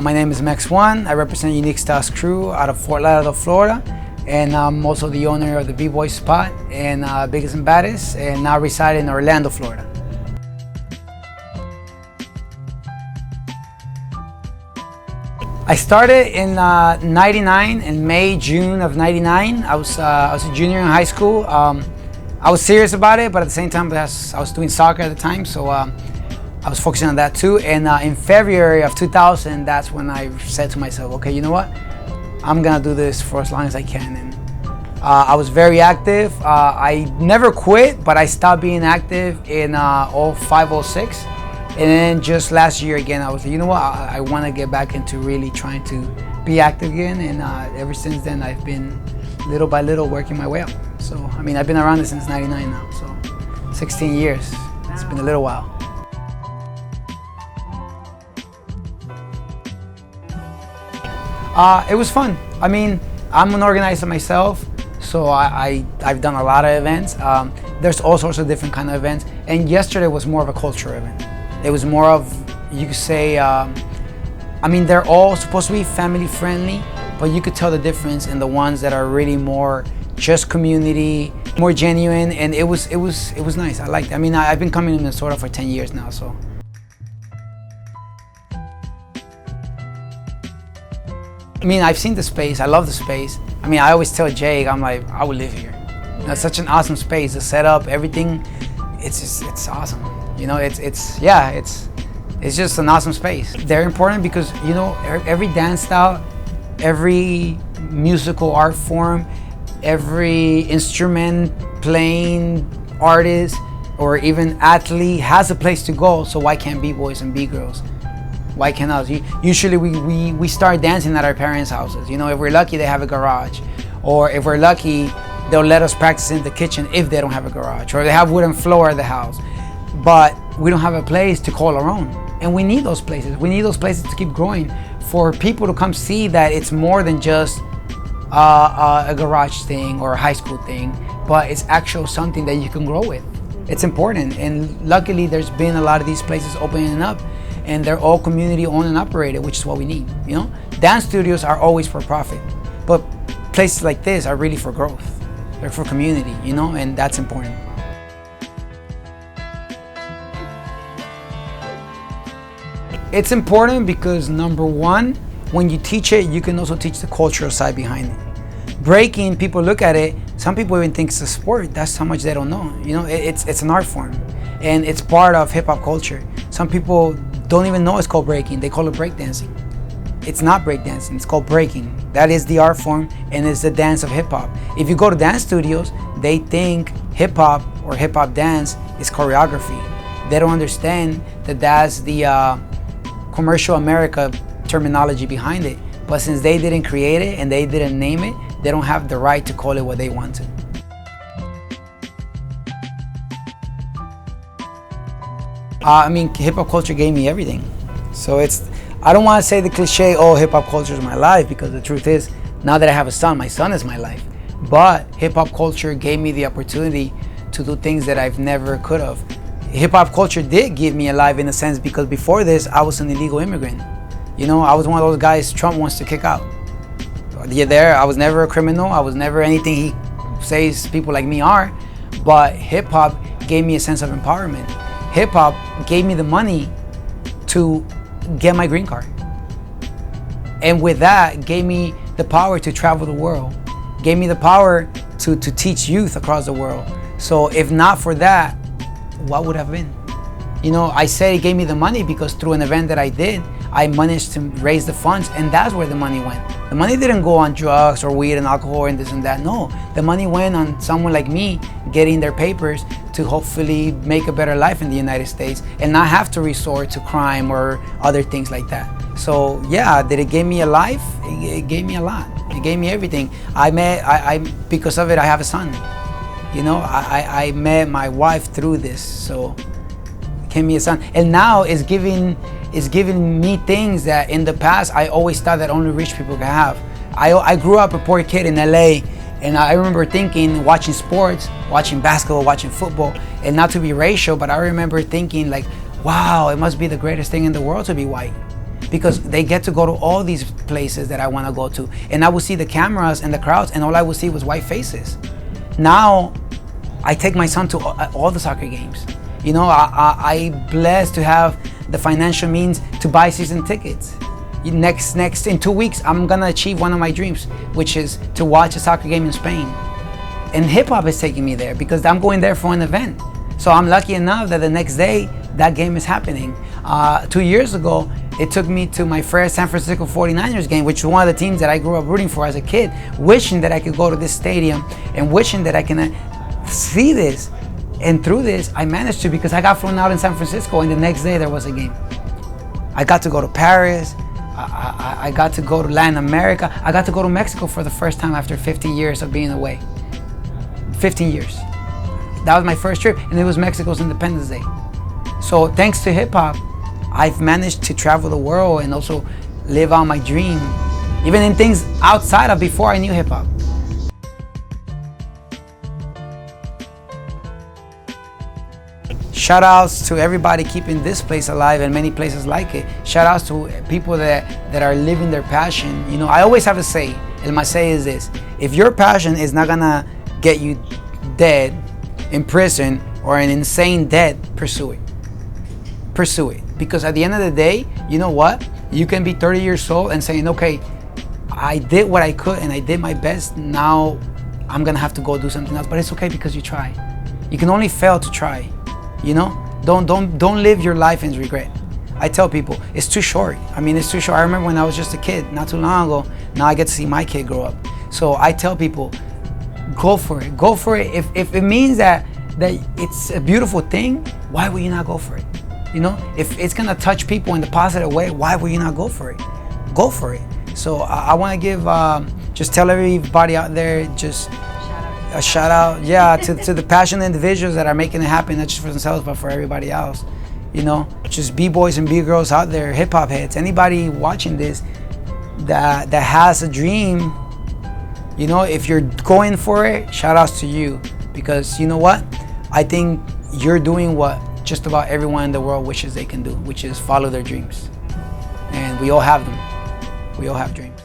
My name is MEXONE. I represent Unique Styles Crew out of Fort Lauderdale, Florida. And I'm also the owner of the Bboy spot and Biggest and Baddest, and now reside in Orlando, Florida. I started in '99, in May, June of '99. I was a junior in high school. I was serious about it, but at the same time, I was doing soccer at the time, so I was focusing on that too. And in February of 2000, that's when I said to myself, okay, you know what? I'm gonna do this for as long as I can. And I was very active. I never quit, but I stopped being active in 05, 06. And then just last year again, I was like, you know what? I want to get back into really trying to be active again. And ever since then, I've been little by little working my way up. So, I mean, I've been around this since '99 now, so 16 years. It's been a little while. It was fun. I mean, I'm an organizer myself, so I've done a lot of events. There's all sorts of different kind of events. And yesterday was more of a culture event. It was more of, you could say, I mean, they're all supposed to be family friendly, but you could tell the difference in the ones that are really more just community, more genuine, and it was nice. I liked it. I mean, I've been coming to Minnesota for 10 years now, so. I mean, I've seen the space. I love the space. I mean, I always tell Jake, I'm like, I would live here. It's such an awesome space. The setup, everything, it's awesome. You know, it's just an awesome space. They're important because, you know, every dance style, every musical art form, every instrument playing artist or even athlete has a place to go. So why can't B-boys and B-girls? Why can't us? Usually we start dancing at our parents' houses. You know, if we're lucky, they have a garage. Or if we're lucky, they'll let us practice in the kitchen if they don't have a garage. Or they have wooden floor at the house. But we don't have a place to call our own. And we need those places. We need those places to keep growing for people to come see that it's more than just a garage thing or a high school thing, but it's actual something that you can grow with. It's important. And luckily, there's been a lot of these places opening up, and they're all community owned and operated, which is what we need. You know, dance studios are always for profit, but places like this are really for growth. They're for community, you know, and that's important. It's important because, number one, when you teach it, you can also teach the cultural side behind it. Breaking, people look at it, some people even think it's a sport. That's how much they don't know. You know, it's an art form, and it's part of hip hop culture. Some people don't even know it's called breaking. They call it breakdancing. It's not breakdancing, it's called breaking. That is the art form, and it's the dance of hip hop. If you go to dance studios, they think hip hop or hip hop dance is choreography. They don't understand that that's the commercial America terminology behind it. But since they didn't create it and they didn't name it, they don't have the right to call it what they want to. I mean, hip hop culture gave me everything. So I don't want to say the cliche, oh, hip hop culture is my life, because the truth is, now that I have a son, my son is my life. But hip hop culture gave me the opportunity to do things that I've never could have. Hip hop culture did give me a life in a sense, because before this, I was an illegal immigrant. You know, I was one of those guys Trump wants to kick out. I was never a criminal. I was never anything he says people like me are. But hip hop gave me a sense of empowerment. Hip hop gave me the money to get my green card. And with that, gave me the power to travel the world. Gave me the power to teach youth across the world. So if not for that, what would have been? You know, I say it gave me the money because through an event that I did, I managed to raise the funds, and that's where the money went. The money didn't go on drugs or weed and alcohol and this and that. No, the money went on someone like me getting their papers to hopefully make a better life in the United States and not have to resort to crime or other things like that. So yeah, did it give me a life? It gave me a lot. It gave me everything. Because of it, I have a son. You know, I met my wife through this, so it gave me a son. And now it's giving me things that in the past I always thought that only rich people could have. I grew up a poor kid in LA, and I remember thinking, watching sports, watching basketball, watching football, and not to be racial, but I remember thinking like, wow, it must be the greatest thing in the world to be white. because they get to go to all these places that I want to go to. And I would see the cameras and the crowds, and all I would see was white faces. Now, I take my son to all the soccer games. You know, I'm blessed to have the financial means to buy season tickets. Next, in 2 weeks, I'm gonna achieve one of my dreams, which is to watch a soccer game in Spain. And hip hop is taking me there because I'm going there for an event. So I'm lucky enough that the next day, that game is happening. 2 years ago, it took me to my first San Francisco 49ers game, which was one of the teams that I grew up rooting for as a kid, wishing that I could go to this stadium and wishing that I can see this. And through this, I managed to, because I got flown out in San Francisco and the next day there was a game. I got to go to Paris. I got to go to Latin America. I got to go to Mexico for the first time after 50 years of being away. 15 years. That was my first trip, and it was Mexico's Independence Day. So thanks to hip hop, I've managed to travel the world and also live out my dream, even in things outside of before I knew hip hop. Shout outs to everybody keeping this place alive and many places like it. Shout outs to people that are living their passion. You know, I always have a say, and my say is this: if your passion is not gonna get you dead, in prison, or an insane debt, pursue it. Pursue it. Because at the end of the day, you know what? You can be 30 years old and saying, okay, I did what I could and I did my best. Now I'm gonna have to go do something else. But it's okay because you try. You can only fail to try. You know? Don't live your life in regret. I tell people, it's too short. I mean, it's too short. I remember when I was just a kid, not too long ago. Now I get to see my kid grow up. So I tell people, go for it. Go for it. If it means that it's a beautiful thing, why would you not go for it? You know, if it's gonna touch people in the positive way, why would you not go for it? Go for it. So I want to give, just tell everybody out there, just a shout out, yeah, to the passionate individuals that are making it happen, not just for themselves, but for everybody else. You know, just B-boys and B-girls out there, hip hop heads, anybody watching this that has a dream, you know, if you're going for it, shout outs to you, because you know what? I think you're doing what just about everyone in the world wishes they can do, which is follow their dreams. And we all have them. We all have dreams.